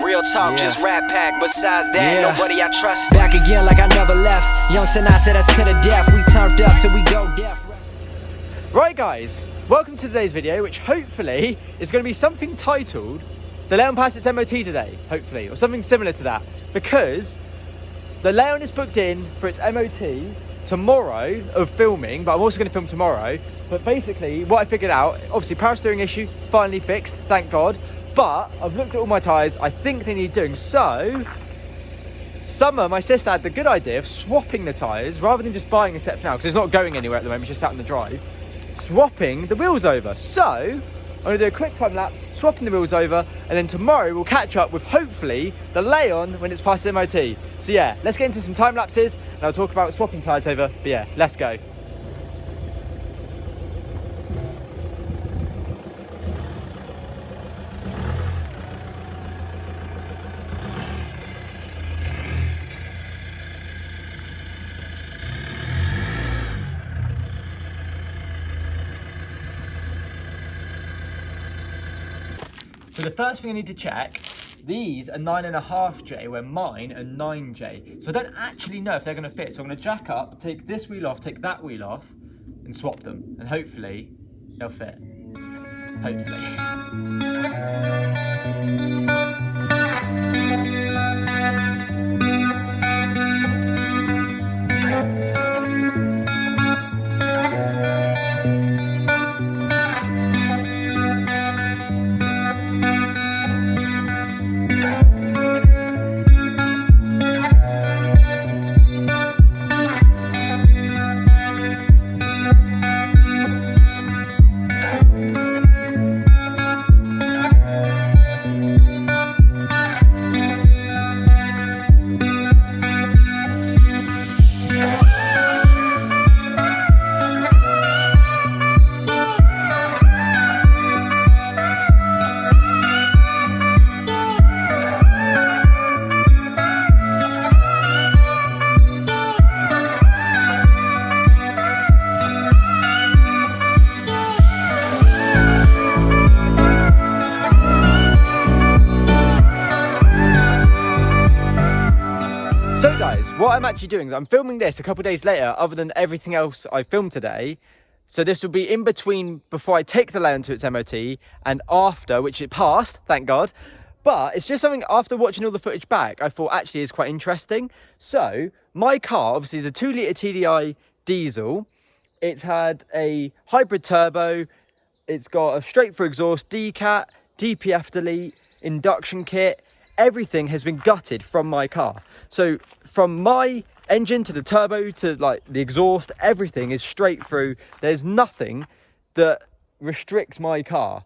real talk, just rap pack. Besides that, nobody I trust. Back again like I never left. Young Sinatra, that's to the death. We turned up till we go deaf. Right guys, welcome to today's video, which hopefully is going to be something titled The Leon passed its MOT today, hopefully, or something similar to that, because the Leon is booked in for its MOT tomorrow of filming, but I'm also going to film tomorrow. But basically what I figured out, obviously power steering issue finally fixed, thank God, but I've looked at all my tyres, I think they need doing. So Summer, my sister, had the good idea of swapping the tyres rather than just buying a set for now, because it's not going anywhere at the moment, it's just sat on the drive, swapping the wheels over. So I'm going to do a quick time lapse, swapping the wheels over, and then tomorrow we'll catch up with hopefully the Leon when it's past the MOT. So yeah, let's get into some time lapses and I'll talk about swapping tyres over. But yeah, let's go. So the first thing I need to check, these are 9.5J where mine are 9J. So I don't actually know if they're gonna fit. So I'm gonna jack up, take this wheel off, take that wheel off and swap them. And hopefully they'll fit, hopefully. So guys, what I'm actually doing is I'm filming this a couple of days later other than everything else I filmed today. So this will be in between before I take the Leon to its MOT and after, which it passed, thank God. But it's just something after watching all the footage back, I thought actually is quite interesting. So my car obviously is a 2-litre TDI diesel. It's had a hybrid turbo. It's got a straight through exhaust, decat, DPF delete, induction kit. Everything has been gutted from my car. So from my engine to the turbo to like the exhaust, everything is straight through. There's nothing that restricts my car,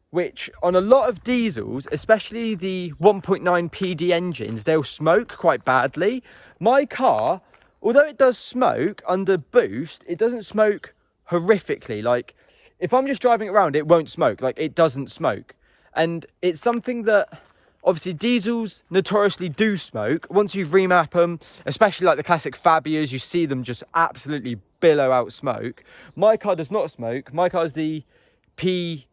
which on a lot of diesels, especially the 1.9 PD engines, they'll smoke quite badly. My car, although it does smoke under boost, it doesn't smoke horrifically. Like if I'm just driving around, it won't smoke. Like it doesn't smoke. And it's something that obviously diesels notoriously do smoke. Once you remap them, especially like the classic Fabias, you see them just absolutely billow out smoke. My car does not smoke. My car is the PD,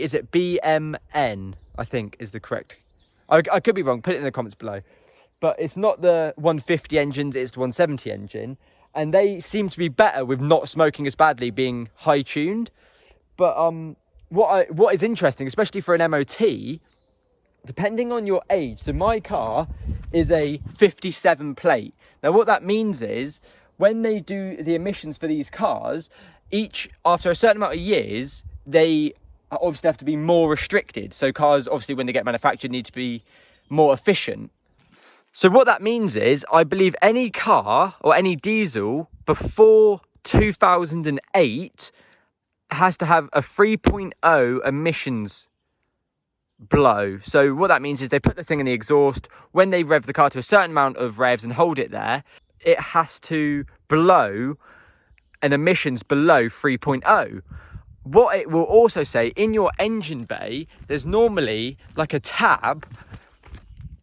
is it BMN, I think is the correct. I could be wrong, put it in the comments below. But it's not the 150 engines, it's the 170 engine. And they seem to be better with not smoking as badly, being high tuned. But what is interesting, especially for an MOT, depending on your age, so my car is a 57 plate. Now what that means is when they do the emissions for these cars, after a certain amount of years, they obviously have to be more restricted. So cars, obviously when they get manufactured, need to be more efficient. So what that means is, I believe any car or any diesel before 2008 has to have a 3.0 emissions blow. So what that means is they put the thing in the exhaust. When they rev the car to a certain amount of revs and hold it there, it has to blow an emissions below 3.0. What it will also say, in your engine bay, there's normally like a tab.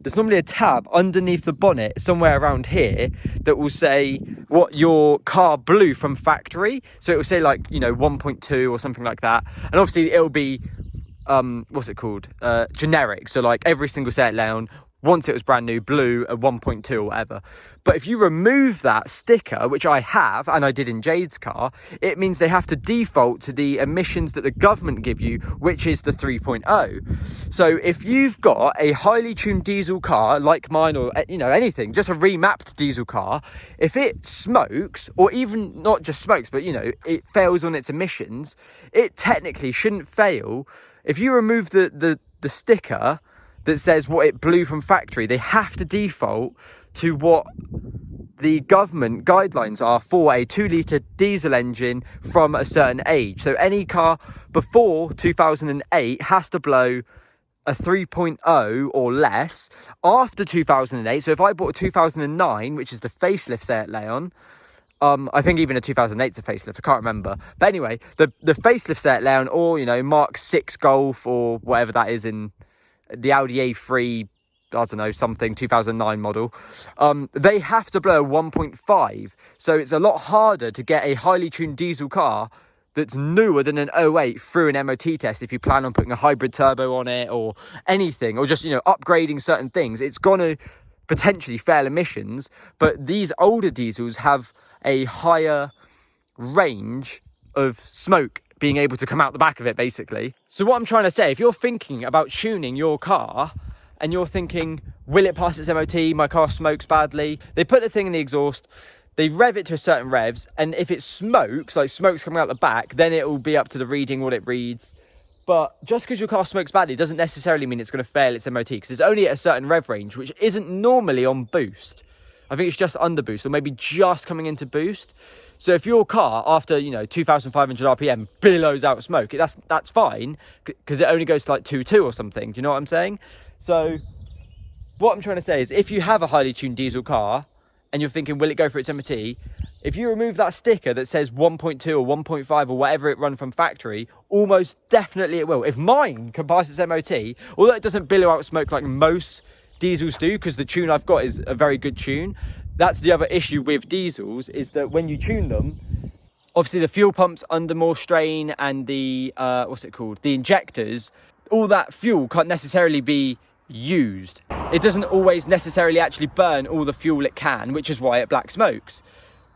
There's normally a tab underneath the bonnet somewhere around here that will say what your car blew from factory. So it will say like, 1.2 or something like that. And obviously it'll be what's it called? Generic. So like every single set down, once it was brand new, blue at 1.2 or whatever. But if you remove that sticker, which I have, and I did in Jade's car, it means they have to default to the emissions that the government give you, which is the 3.0. So if you've got a highly tuned diesel car like mine, or anything, just a remapped diesel car, if it smokes, or even not just smokes, but it fails on its emissions, it technically shouldn't fail. If you remove the sticker that says what it blew from factory, they have to default to what the government guidelines are for a 2-litre diesel engine from a certain age. So any car before 2008 has to blow a 3.0 or less. After 2008, so if I bought a 2009, which is the facelift Seat Leon, I think even a 2008's a facelift, I can't remember. But anyway, the facelift Seat Leon, or Mark 6 Golf, or whatever that is in the Audi A3, I don't know, something 2009 model, they have to blow a 1.5. So it's a lot harder to get a highly tuned diesel car that's newer than an 08 through an MOT test if you plan on putting a hybrid turbo on it or anything, or just upgrading certain things. It's going to potentially fail emissions, but these older diesels have a higher range of smoke being able to come out the back of it, basically. So what I'm trying to say, if you're thinking about tuning your car and you're thinking, will it pass its MOT, my car smokes badly, they put the thing in the exhaust, they rev it to a certain revs, and if it smokes, like smoke's coming out the back, then it will be up to the reading what it reads. But just because your car smokes badly doesn't necessarily mean it's going to fail its MOT, because it's only at a certain rev range, which isn't normally on boost. I think it's just under boost, or maybe just coming into boost. So if your car, after 2,500 RPM, billows out smoke, that's fine, because it only goes to like 2.2 or something. Do you know what I'm saying? So what I'm trying to say is, if you have a highly tuned diesel car and you're thinking, will it go for its MOT? If you remove that sticker that says 1.2 or 1.5 or whatever it run from factory, almost definitely it will. If mine can pass its MOT, although it doesn't billow out smoke like most diesels do, because the tune I've got is a very good tune. That's the other issue with diesels, is that when you tune them, obviously the fuel pump's under more strain, and the the injectors, all that fuel can't necessarily be used. It doesn't always necessarily actually burn all the fuel it can, which is why it black smokes.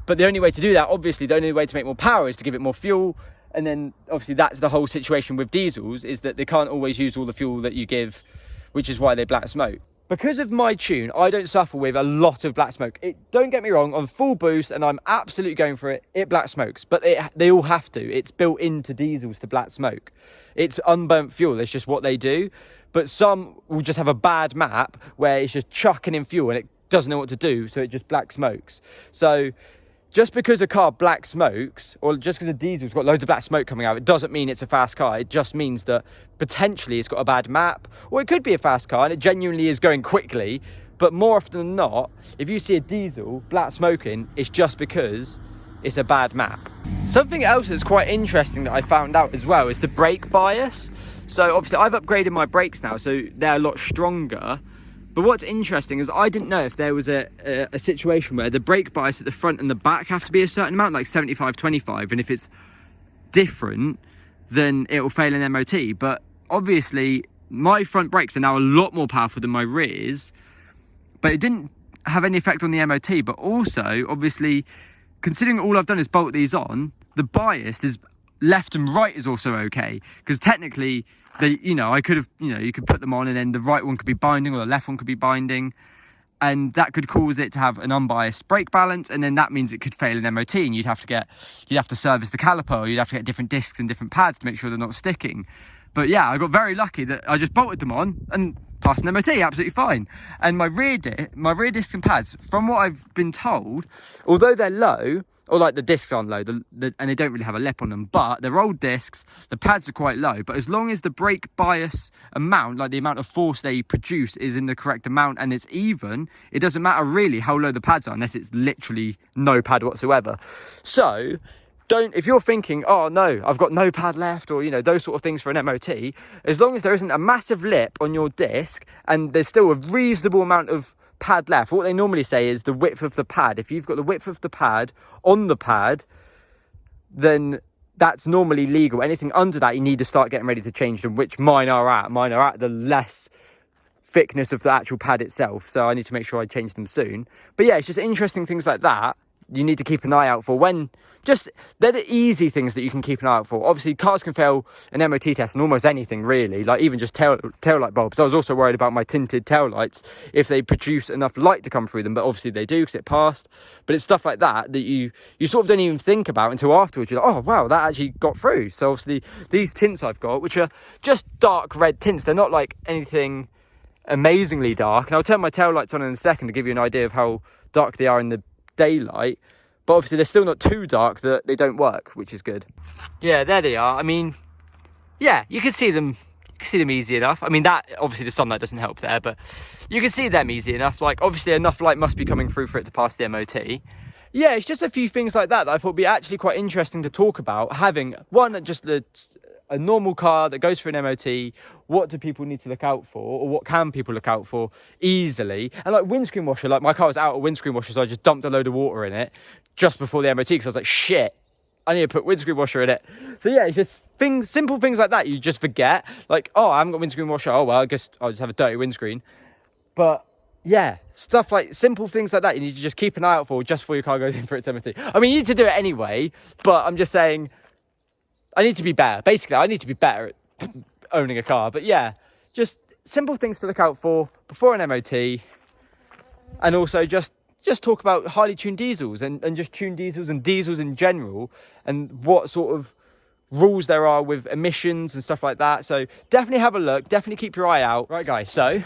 But the only way to do that, obviously the only way to make more power, is to give it more fuel. And then obviously that's the whole situation with diesels, is that they can't always use all the fuel that you give, which is why they black smoke. Because of my tune, I don't suffer with a lot of black smoke. Don't get me wrong, on full boost, and I'm absolutely going for it, it black smokes. But they all have to. It's built into diesels to black smoke. It's unburnt fuel. It's just what they do. But some will just have a bad map where it's just chucking in fuel and it doesn't know what to do, so it just black smokes. So just because a car black smokes, or just because a diesel's got loads of black smoke coming out, it doesn't mean it's a fast car. It just means that potentially it's got a bad map, or it could be a fast car and it genuinely is going quickly. But more often than not, if you see a diesel black smoking, it's just because it's a bad map. Something else that's quite interesting that I found out as well is the brake bias. So obviously I've upgraded my brakes now, so they're a lot stronger. But what's interesting is I didn't know if there was a situation where the brake bias at the front and the back have to be a certain amount, like 75-25, and if it's different, then it will fail an MOT. But obviously, my front brakes are now a lot more powerful than my rears, but it didn't have any effect on the MOT. But also, obviously, considering all I've done is bolt these on, the bias is left and right is also okay, because technically, I could have, you could put them on and then the right one could be binding or the left one could be binding, and that could cause it to have an unbiased brake balance, and then that means it could fail an MOT, and you'd have to service the caliper, or you'd have to get different discs and different pads to make sure they're not sticking. But yeah, I got very lucky that I just bolted them on and passed an MOT absolutely fine. And my rear discs and pads, from what I've been told, although they're low, or like the discs aren't low, and they don't really have a lip on them, but they're old discs, the pads are quite low. But as long as the brake bias amount, like the amount of force they produce, is in the correct amount and it's even, it doesn't matter really how low the pads are, unless it's literally no pad whatsoever. So if you're thinking, oh no, I've got no pad left, or those sort of things for an MOT, as long as there isn't a massive lip on your disc and there's still a reasonable amount of pad left, what they normally say is the width of the pad. If you've got the width of the pad on the pad, then that's normally legal. Anything under that, you need to start getting ready to change them, which mine are at. Mine are at the less thickness of the actual pad itself, so I need to make sure I change them soon. But yeah, it's just interesting things like that you need to keep an eye out for. When just they're the easy things that you can keep an eye out for. Obviously cars can fail an MOT test on almost anything really, like even just tail light bulbs. I was also worried about my tinted tail lights, if they produce enough light to come through them, but obviously they do because it passed. But it's stuff like that you sort of don't even think about until afterwards. You're like, oh wow, that actually got through. So obviously these tints I've got, which are just dark red tints, they're not like anything amazingly dark, and I'll turn my tail lights on in a second to give you an idea of how dark they are in the daylight, but obviously they're still not too dark that they don't work, which is good. Yeah, there they are. I mean, yeah, you can see them easy enough. I mean, that obviously the sunlight doesn't help there, but you can see them easy enough. Like obviously enough light must be coming through for it to pass the MOT. Yeah, it's just a few things like that I thought would be actually quite interesting to talk about. Having one, just a normal car that goes for an MOT, what do people need to look out for, or what can people look out for easily? And like windscreen washer, like my car was out of windscreen washer, so I just dumped a load of water in it just before the MOT because I was like, shit, I need to put windscreen washer in it. So yeah, it's just simple things like that you just forget. Like, oh, I haven't got windscreen washer. Oh well, I guess I'll just have a dirty windscreen. But yeah, stuff like simple things like that you need to just keep an eye out for just before your car goes in for its MOT. I mean, you need to do it anyway, but I'm just saying I need to be better. Basically, I need to be better at owning a car. But yeah, just simple things to look out for before an MOT. And also just talk about highly tuned diesels and just tuned diesels and diesels in general, and what sort of rules there are with emissions and stuff like that. So definitely have a look. Definitely keep your eye out. Right, guys, so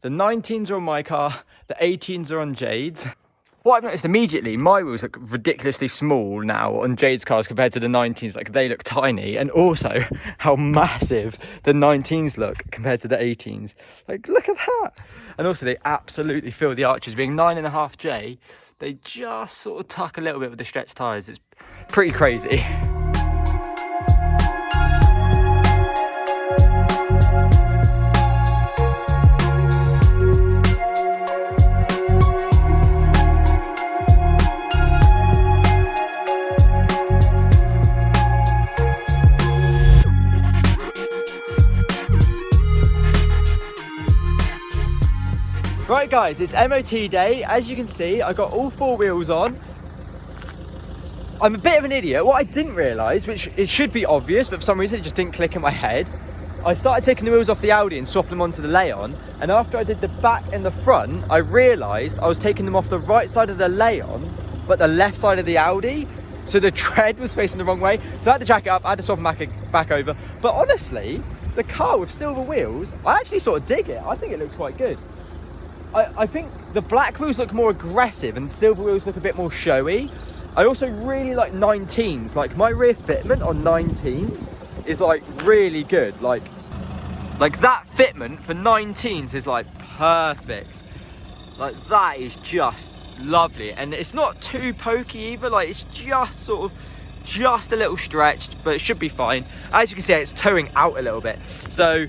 the 19s are on my car. The 18s are on Jade's. What I've noticed immediately, my wheels look ridiculously small now on Jade's cars compared to the 19s. Like, they look tiny. And also how massive the 19s look compared to the 18s. Like, look at that. And also they absolutely fill the arches. Being 9.5J, they just sort of tuck a little bit with the stretched tyres. It's pretty crazy. Right guys, it's MOT day. As you can see, I got all four wheels on. I'm a bit of an idiot. What I didn't realise, which it should be obvious, but for some reason it just didn't click in my head. I started taking the wheels off the Audi and swapping them onto the Leon, and after I did the back and the front, I realised I was taking them off the right side of the Leon, but the left side of the Audi, so the tread was facing the wrong way. So I had to jack it up, I had to swap them back over. But honestly, the car with silver wheels, I actually sort of dig it. I think it looks quite good. I think the black wheels look more aggressive and silver wheels look a bit more showy. I also really like 19s. Like, my rear fitment on 19s is like really good. Like that fitment for 19s is like perfect. Like, that is just lovely, and it's not too pokey either. Like, it's just sort of just a little stretched, but it should be fine. As you can see, it's towing out a little bit, so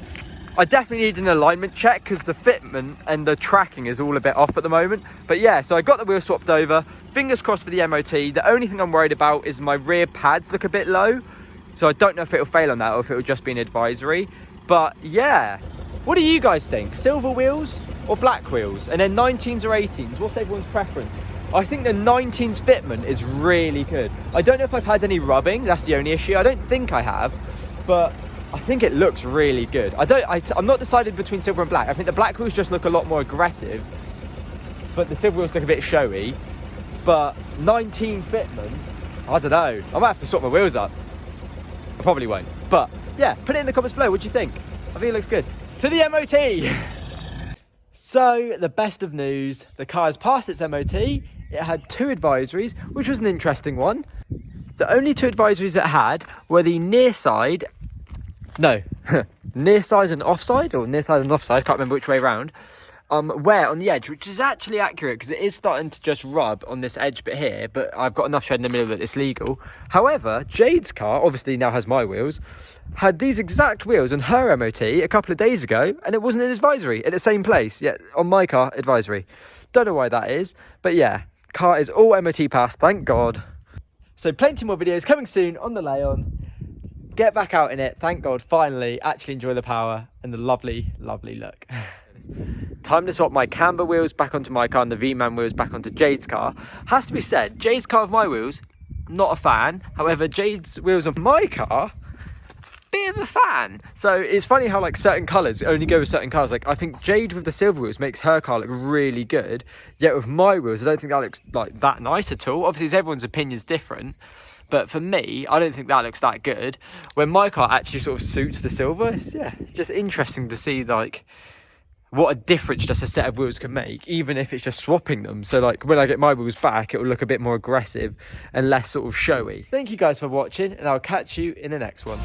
I definitely need an alignment check because the fitment and the tracking is all a bit off at the moment. But yeah, so I got the wheel swapped over. Fingers crossed for the MOT. The only thing I'm worried about is my rear pads look a bit low, so I don't know if it'll fail on that or if it'll just be an advisory. But yeah, what do you guys think? Silver wheels or black wheels? And then 19s or 18s? What's everyone's preference? I think the 19s fitment is really good. I don't know if I've had any rubbing. That's the only issue. I don't think I have, but I think it looks really good. I'm not decided between silver and black. I think the black wheels just look a lot more aggressive, but the silver wheels look a bit showy. But 19 fitment, I don't know. I might have to swap my wheels up. I probably won't. But yeah, put it in the comments below. What do you think? I think it looks good. To the MOT. So the best of news, the car has passed its MOT. It had 2 advisories, which was an interesting one. The only 2 advisories it had were the near side. No, near side and offside, or near side and offside, can't remember which way around. Wear on the edge, which is actually accurate because it is starting to just rub on this edge bit here, but I've got enough tread in the middle that it's legal. However, Jade's car, obviously now has my wheels, had these exact wheels on her MOT a couple of days ago, and it wasn't an advisory at the same place. Yet on my car, advisory. Don't know why that is, but yeah, car is all MOT passed, thank God. So plenty more videos coming soon on the Leon. Get back out in it. Thank God, finally, actually enjoy the power and the lovely, lovely look. Time to swap my camber wheels back onto my car and the V-Man wheels back onto Jade's car. Has to be said, Jade's car with my wheels, not a fan. However, Jade's wheels of my car, bit of a fan. So it's funny how like certain colours only go with certain cars. Like I think Jade with the silver wheels makes her car look really good. Yet with my wheels, I don't think that looks like that nice at all. Obviously, everyone's opinion's different. But for me, I don't think that looks that good. When my car actually sort of suits the silver, it's just interesting to see like what a difference just a set of wheels can make, even if it's just swapping them. So like when I get my wheels back, it will look a bit more aggressive and less sort of showy. Thank you guys for watching, and I'll catch you in the next one.